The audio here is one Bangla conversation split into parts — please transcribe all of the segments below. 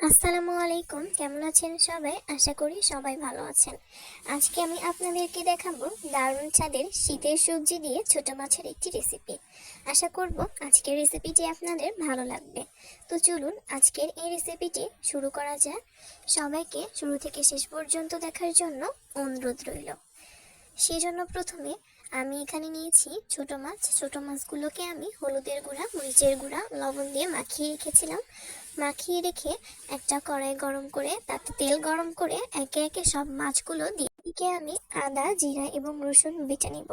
আসসালামু আলাইকুম, কেমন আছেন সবাই? আশা করি সবাই ভালো আছেন। আজকে আমি আপনাদেরকে দেখাবো দারুণ স্বাদের শীতের সবজি দিয়ে ছোট মাছের একটি রেসিপি। আশা করব আজকের রেসিপিটি আপনাদের ভালো লাগবে। তো চলুন আজকের এই রেসিপিটি শুরু করা যাক। সবাইকে শুরু থেকে শেষ পর্যন্ত দেখার জন্য অনুরোধ রইল। সেজন্য প্রথমে আমি এখানে নিয়েছি ছোট মাছ। ছোট মাছগুলোকে আমি হলুদের গুঁড়া, মরিচের গুঁড়া, লবণ দিয়ে মাখিয়ে রেখেছিলাম। মাখিয়ে রেখে একটা কড়াই গরম করে তাতে তেল গরম করে একে একে সব মাছগুলো দিয়ে এদিকে আমি আদা, জিরা এবং রসুন বেটে নিব।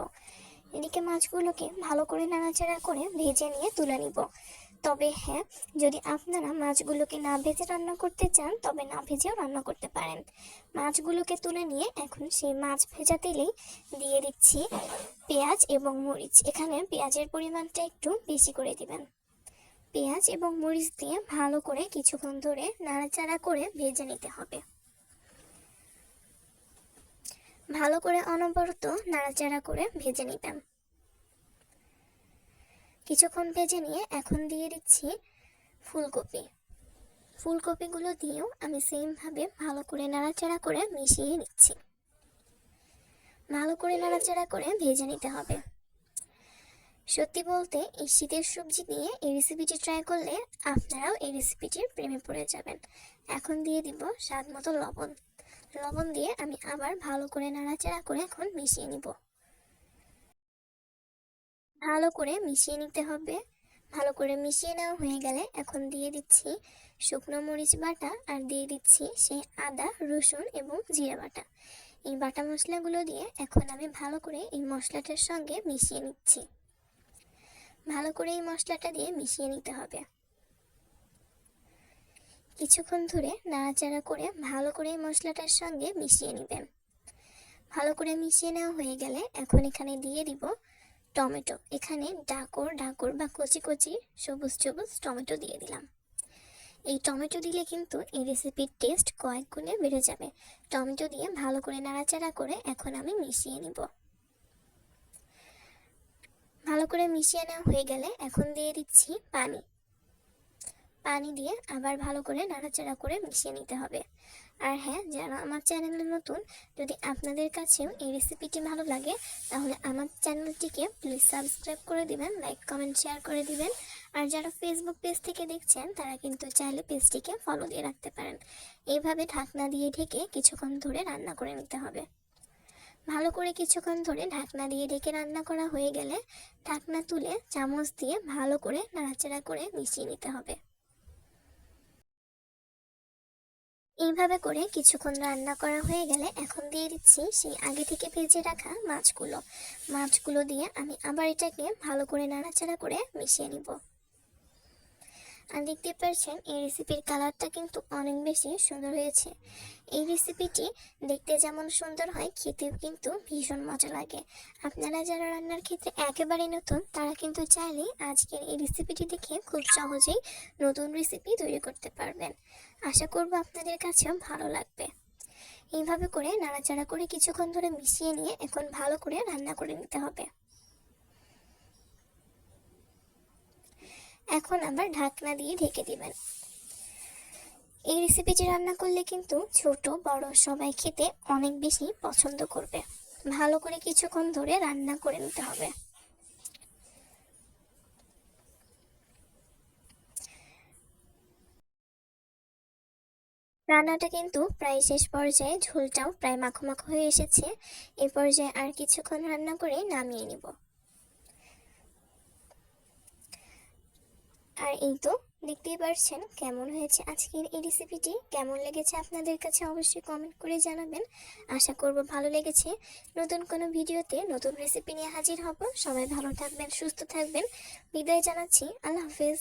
এদিকে মাছগুলোকে ভালো করে নাড়াচাড়া করে ভেজে নিয়ে তুলে নিব। তবে হ্যাঁ, যদি আপনারা মাছগুলোকে না ভেজে রান্না করতে চান তবে না ভেজেও রান্না করতে পারেন। মাছগুলোকে তুলে নিয়ে এখন সেই মাছ ভেজা তেলেই দিয়ে দিচ্ছি পেঁয়াজ এবং মরিচ। এখানে পেঁয়াজের পরিমাণটা একটু বেশি করে দিবেন। পেঁয়াজ এবং মরিচ দিয়ে ভালো করে কিছুক্ষণ ধরে নাড়াচাড়া করে ভেজে নিতে হবে। ভালো করে অনবরত নাড়াচাড়া করে ভেজে নিবেন। কিছুক্ষণ ভেজে নিয়ে এখন দিয়ে দিচ্ছি ফুলকপি। ফুলকপিগুলো দিয়েও আমি সেমভাবে ভালো করে নাড়াচাড়া করে মিশিয়ে নিচ্ছি। ভালো করে নাড়াচাড়া করে ভেজে নিতে হবে। সত্যি বলতে এই শীতের সবজি দিয়ে এই রেসিপিটি ট্রাই করলে আপনারাও এই রেসিপিটির প্রেমে পড়ে যাবেন। এখন দিয়ে দিব স্বাদ মতো লবণ। লবণ দিয়ে আমি আবার ভালো করে নাড়াচাড়া করে এখন মিশিয়ে নিব। ভালো করে মিশিয়ে নিতে হবে। ভালো করে মিশিয়ে নেওয়া হয়ে গেলে এখন দিয়ে দিচ্ছি শুকনো মরিচ বাটা আর দিয়ে দিচ্ছি সেই আদা, রসুন এবং জিরা বাটা। এই বাটা মশলাগুলো দিয়ে এখন আমি ভালো করে এই মশলাটার সঙ্গে মিশিয়ে নিচ্ছি। ভালো করে এই মশলাটা দিয়ে মিশিয়ে নিতে হবে। কিছুক্ষণ ধরে নাড়াচাড়া করে ভালো করে এই মশলাটার সঙ্গে মিশিয়ে নেবেন। ভালো করে মিশিয়ে নেওয়া হয়ে গেলে এখন এখানে দিয়ে দিব টমেটো। এখানে ডাকর ডাকর বা কচি কচি সবুজ সবুজ টমেটো দিয়ে দিলাম। এই টমেটো দিলে কিন্তু এই রেসিপির টেস্ট কয়েক গুণে বেড়ে যাবে। টমেটো দিয়ে ভালো করে নাড়াচাড়া করে এখন আমি মিশিয়ে নিব। ভালো করে মিশিয়ে নেওয়া হয়ে গেলে এখন দিয়ে দিচ্ছি পানি। পানি দিয়ে আবার ভালো করে নাড়াচাড়া করে মিশিয়ে নিতে হবে। আর হ্যাঁ, যারা আমার চ্যানেলে নতুন, যদি আপনাদের কাছেও এই রেসিপিটি ভালো লাগে তাহলে আমার চ্যানেলটিকে প্লিজ সাবস্ক্রাইব করে দিবেন, লাইক কমেন্ট শেয়ার করে দিবেন। আর যারা ফেসবুক পেজ থেকে দেখছেন তারা কিন্তু চাইলে পেজটিকে ফলো দিয়ে রাখতে পারেন। এইভাবে ঢাকনা দিয়ে ঢেকে কিছুক্ষণ ধরে রান্না করে নিতে হবে। ভালো করে কিছুক্ষণ ধরে ঢাকনা দিয়ে ঢেকে রান্না করা হয়ে গেলে ঢাকনা তুলে চামচ দিয়ে ভালো করে নাড়াচাড়া করে মিশিয়ে নিতে হবে। এইভাবে করে কিছুক্ষণ রান্না করা হয়ে গেলে এখন দিয়ে দিচ্ছি সেই আগে থেকে ভেজে রাখা মাছগুলো দিয়ে আমি আবার এটাকে ভালো করে নাড়াচাড়া করে মিশিয়ে নিব। আর দেখতে পাচ্ছেন এই রেসিপির কালারটা কিন্তু অনেক বেশি সুন্দর হয়েছে। এই রেসিপিটি দেখতে যেমন সুন্দর হয়, খেতেও কিন্তু ভীষণ মজা লাগে। আপনারা যারা রান্নার ক্ষেত্রে একেবারে নতুন তারা কিন্তু চাইলেই আজকের এই রেসিপিটি দেখে খুব সহজেই নতুন রেসিপি তৈরি করতে পারবেন। আশা করব আপনাদের কাছেও ভালো লাগবে। এইভাবে করে নাড়াচাড়া করে কিছুক্ষণ ধরে মিশিয়ে নিয়ে এখন ভালো করে রান্না করে নিতে হবে। এখন আবার ঢাকনা দিয়ে ঢেকে দিবেন। এই রেসিপিটি রান্না করলে কিন্তু ছোট বড় সবাই খেতে অনেক বেশি পছন্দ করবে। ভালো করে কিছুক্ষণ ধরে রান্না করে নিতে হবে। রান্নাটা কিন্তু প্রায় শেষ পর্যায়ে, ঝোলটাও প্রায় মাখো মাখো হয়ে এসেছে। এই পর্যায়ে আর কিছুক্ষণ রান্না করে নামিয়ে নিব। আর এই তো দেখতেই পারছেন কেমন হয়েছে আজকের এই রেসিপিটি। কেমন লেগেছে আপনাদের কাছে অবশ্যই কমেন্ট করে জানাবেন। আশা করব ভালো লেগেছে। নতুন কোনো ভিডিওতে নতুন রেসিপি নিয়ে হাজির হব। সবাই ভালো থাকবেন, সুস্থ থাকবেন। বিদায় জানাচ্ছি। আল্লাহ হাফেজ।